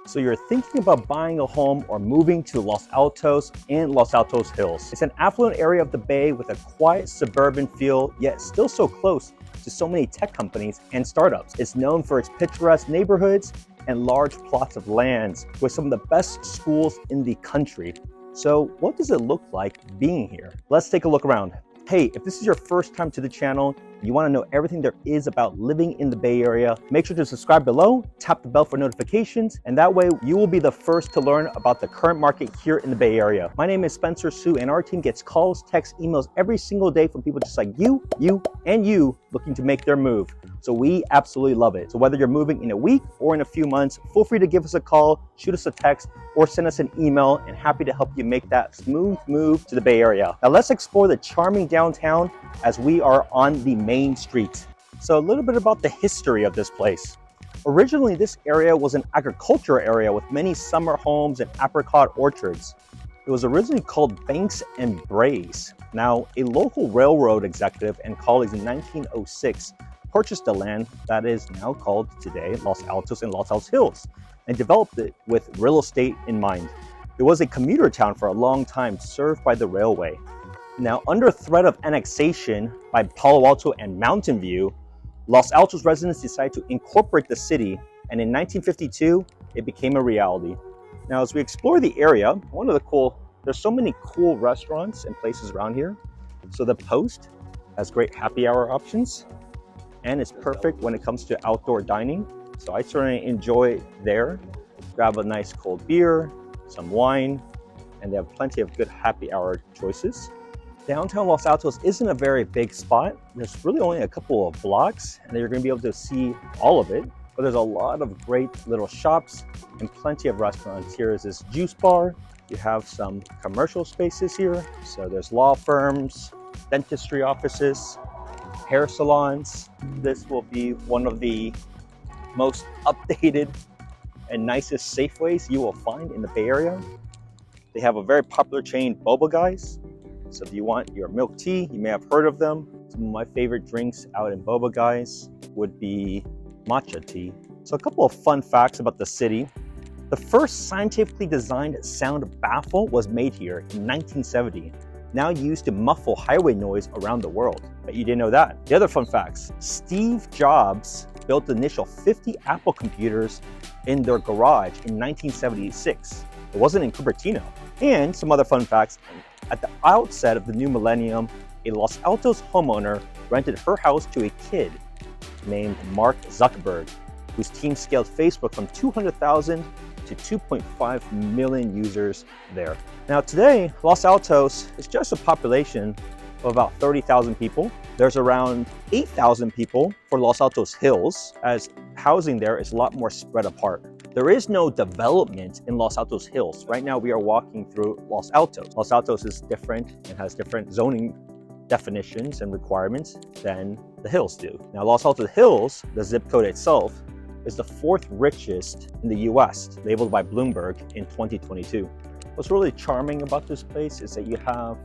So you're thinking about buying a home or moving to Los Altos and Los Altos Hills. It's an affluent area of the Bay with a quiet suburban feel, yet still so close to so many tech companies and startups. It's known for its picturesque neighborhoods and large plots of lands with some of the best schools in the country. So what does it look like being here? Let's take a look around. Hey, if this is your first time to the channel, you want to know everything there is about living in the Bay Area, make sure to subscribe below, tap the bell for notifications, and that way you will be the first to learn about the current market here in the Bay Area. My name is Spencer Su, and our team gets calls, texts, emails every single day from people just like you, and you looking to make their move. So we absolutely love it. So whether you're moving in a week or in a few months, feel free to give us a call, shoot us a text, or send us an email, and happy to help you make that smooth move to the Bay Area. Now let's explore the charming downtown as we are on the main street. So a little bit about the history of this place. Originally, this area was an agricultural area with many summer homes and apricot orchards. It was originally called Banks and Braes. Now, a local railroad executive and colleagues in 1906 purchased the land that is now called today Los Altos and Los Altos Hills and developed it with real estate in mind. It was a commuter town for a long time, served by the railway. Now, under threat of annexation by Palo Alto and Mountain View, Los Altos residents decided to incorporate the city, and in 1952, it became a reality. Now, as we explore the area, there's so many cool restaurants and places around here. So the Post has great happy hour options, and it's perfect when it comes to outdoor dining. So I certainly enjoy there. Grab a nice cold beer, some wine, and they have plenty of good happy hour choices. Downtown Los Altos isn't a very big spot. There's really only a couple of blocks, and you're going to be able to see all of it. But there's a lot of great little shops and plenty of restaurants. Here is this juice bar. You have some commercial spaces here. So there's law firms, dentistry offices, hair salons. This will be one of the most updated and nicest Safeways you will find in the Bay Area. They have a very popular chain, Boba Guys. So if you want your milk tea, you may have heard of them. Some of my favorite drinks out in Boba Guys would be matcha tea. So a couple of fun facts about the city. The first scientifically designed sound baffle was made here in 1970, now used to muffle highway noise around the world. Bet you didn't know that. The other fun facts, Steve Jobs built the initial 50 Apple computers in their garage in 1976. It wasn't in Cupertino. And some other fun facts, at the outset of the new millennium, a Los Altos homeowner rented her house to a kid named Mark Zuckerberg, whose team scaled Facebook from 200,000 to 2.5 million users there. Now today, Los Altos is just a population of about 30,000 people. There's around 8,000 people for Los Altos Hills, as housing there is a lot more spread apart. There is no development in Los Altos Hills. Right now we are walking through Los Altos. Los Altos is different and has different zoning definitions and requirements than the hills do. Now Los Altos Hills, the zip code itself, is the 4th richest in the US, labeled by Bloomberg in 2022. What's really charming about this place is that you have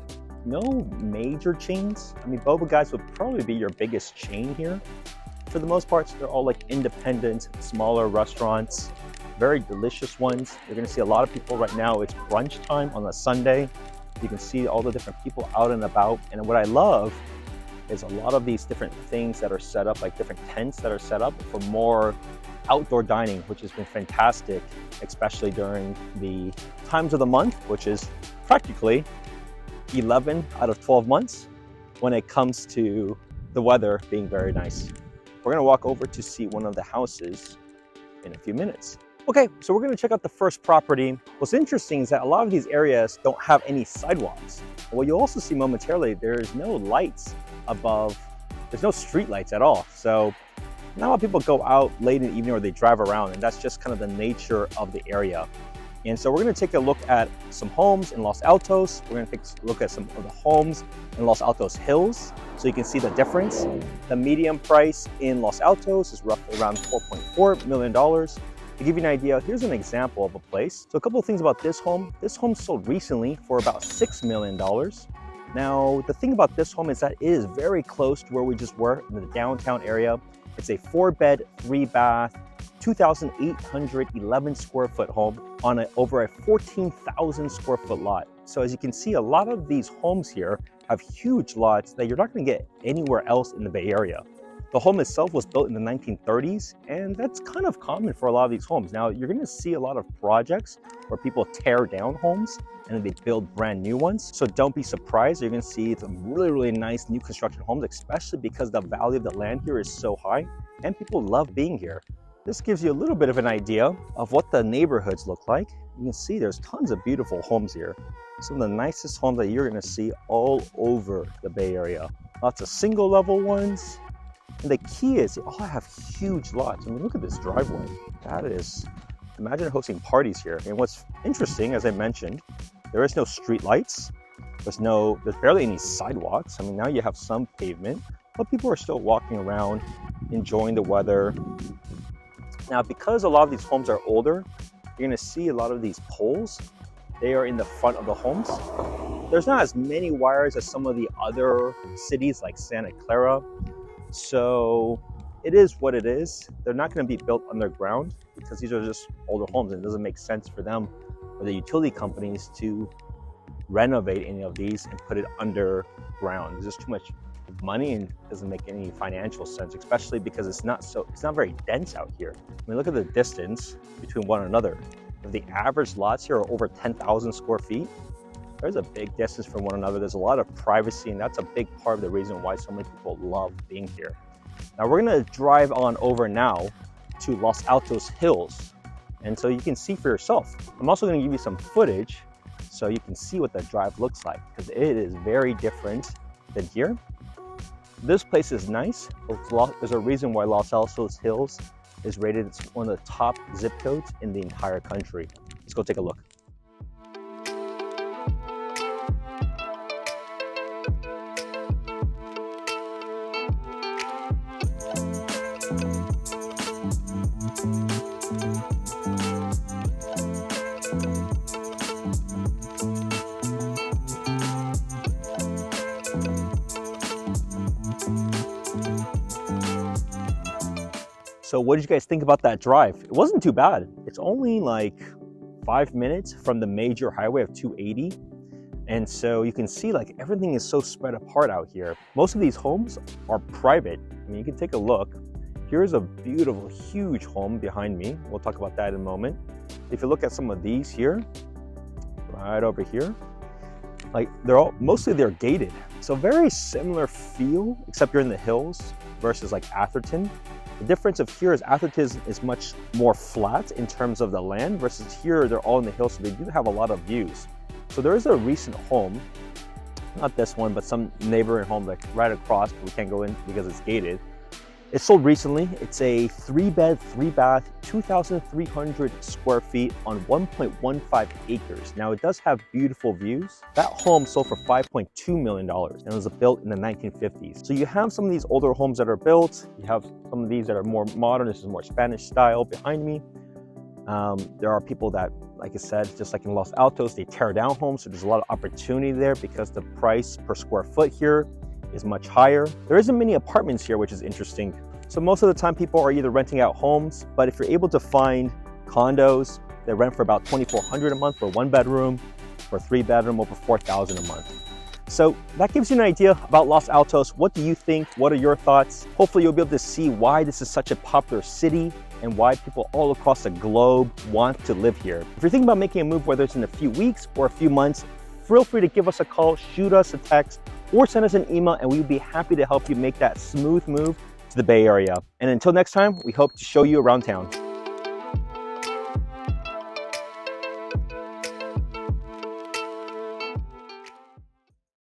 no major chains. I mean, Boba Guys would probably be your biggest chain here. For the most part, they're all like independent, smaller restaurants, very delicious ones. You're gonna see a lot of people right now. It's brunch time on a Sunday. You can see all the different people out and about. And what I love is a lot of these different things that are set up, like different tents that are set up for more outdoor dining, which has been fantastic, especially during the times of the month, which is practically 11 out of 12 months when it comes to the weather being very nice. We're gonna walk over to see one of the houses in a few minutes. Okay, so we're gonna check out the first property. What's interesting is that a lot of these areas don't have any sidewalks. But what you'll also see momentarily, there's no lights above, there's no street lights at all. So not a lot of people go out late in the evening or they drive around, and that's just kind of the nature of the area. And so we're gonna take a look at some homes in Los Altos. We're gonna take a look at some of the homes in Los Altos Hills, so you can see the difference. The median price in Los Altos is roughly around $4.4 million. To give you an idea, here's an example of a place. So a couple of things about this home. This home sold recently for about $6 million. Now, the thing about this home is that it is very close to where we just were in the downtown area. It's a 4-bed, 3-bath, 2,811 square foot home on over a 14,000 square foot lot. So as you can see, a lot of these homes here have huge lots that you're not going to get anywhere else in the Bay Area. The home itself was built in the 1930s, and that's kind of common for a lot of these homes. Now, you're going to see a lot of projects where people tear down homes and then they build brand new ones. So don't be surprised. You're going to see some really, really nice new construction homes, especially because the value of the land here is so high and people love being here. This gives you a little bit of an idea of what the neighborhoods look like. You can see there's tons of beautiful homes here. Some of the nicest homes that you're going to see all over the Bay Area. Lots of single level ones. And the key is they all have huge lots. I mean, look at this driveway. That is, imagine hosting parties here. And what's interesting, as I mentioned, there is no street lights. There's barely any sidewalks. I mean, now you have some pavement, but people are still walking around, enjoying the weather. Now, because a lot of these homes are older, you're gonna see a lot of these poles. They are in the front of the homes. There's not as many wires as some of the other cities like Santa Clara. So it is what it is. They're not going to be built underground because these are just older homes, and it doesn't make sense for them or the utility companies to renovate any of these and put it underground. There's just too much money and it doesn't make any financial sense, especially because it's not very dense out here. I mean, look at the distance between one another. If the average lots here are over 10,000 square feet, there's a big distance from one another. There's a lot of privacy, and that's a big part of the reason why so many people love being here. Now we're gonna drive on over now to Los Altos Hills, and so you can see for yourself. I'm also gonna give you some footage so you can see what the drive looks like, because it is very different than here. This place is nice. There's a reason why Los Altos Hills is rated as one of the top zip codes in the entire country. Let's go take a look. So what did you guys think about that drive? It wasn't too bad. It's only like 5 minutes from the major highway of 280. And so you can see like everything is so spread apart out here. Most of these homes are private. I mean, you can take a look. Here's a beautiful, huge home behind me. We'll talk about that in a moment. If you look at some of these here, right over here, like mostly they're gated. So very similar feel, except you're in the hills versus like Atherton. The difference of here is Atherton is much more flat in terms of the land versus here they're all in the hills, so they do have a lot of views. So there is a recent home, not this one, but some neighboring home like right across, but we can't go in because it's gated. It sold recently. It's a 3-bed, 3-bath, 2,300 square feet on 1.15 acres. Now it does have beautiful views. That home sold for $5.2 million and it was built in the 1950s. So you have some of these older homes that are built. You have some of these that are more modern. This is more Spanish style behind me. There are people that, like I said, just like in Los Altos, they tear down homes. So there's a lot of opportunity there because the price per square foot here is much higher. There isn't many apartments here, which is interesting. So most of the time people are either renting out homes, but if you're able to find condos, they rent for about $2,400 a month for 1 bedroom, for 3-bedroom over $4,000 a month. So that gives you an idea about Los Altos. What do you think? What are your thoughts? Hopefully you'll be able to see why this is such a popular city and why people all across the globe want to live here. If you're thinking about making a move, whether it's in a few weeks or a few months, feel free to give us a call, shoot us a text, or send us an email, and we'd be happy to help you make that smooth move to the Bay Area. And until next time, we hope to show you around town.